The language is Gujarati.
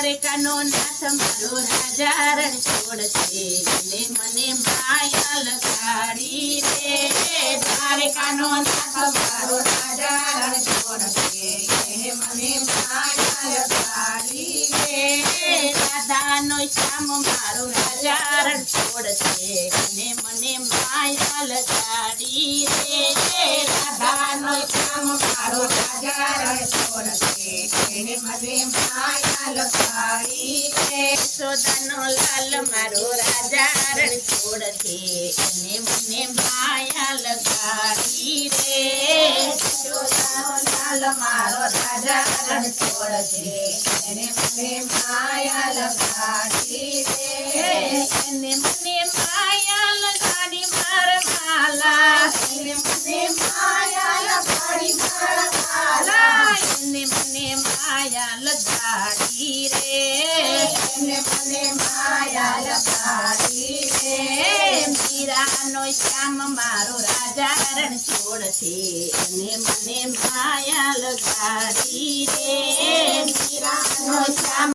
દ્વારકાનો નાથ મારો રાજા રણછોડ છે એને મને માયા લગાડી રે દ્વારકાનો નાથ મારો રાજા રણછોડ છે એને મને માયા લગાડી રે રાધાનો શ્યામ મારો રાજા રણછોડ છે એને મને માયા લગાડી રે રાધાનો શ્યામ મારો રાજા રણછોડ છે એને મને માયા લગાડી રે યશોદાનો લાલ મારો રાજા રણછોડ છે એને મને માયા લગાડી રે યશોદાનો લાલ મારો રાજા રણછોડ છે એને મને માયા લગાડી રે એને મને માયા લગાડી મારવાલા એને મને માયા લગાડી મારવાલા એને મને માયા લગાડી રે એને મને માયા લગાડી રે મીરાનો શ્યામ મારો રાજા રણછોડ છે એને મને માયા લગાડી રે મીરાનો શ્યામ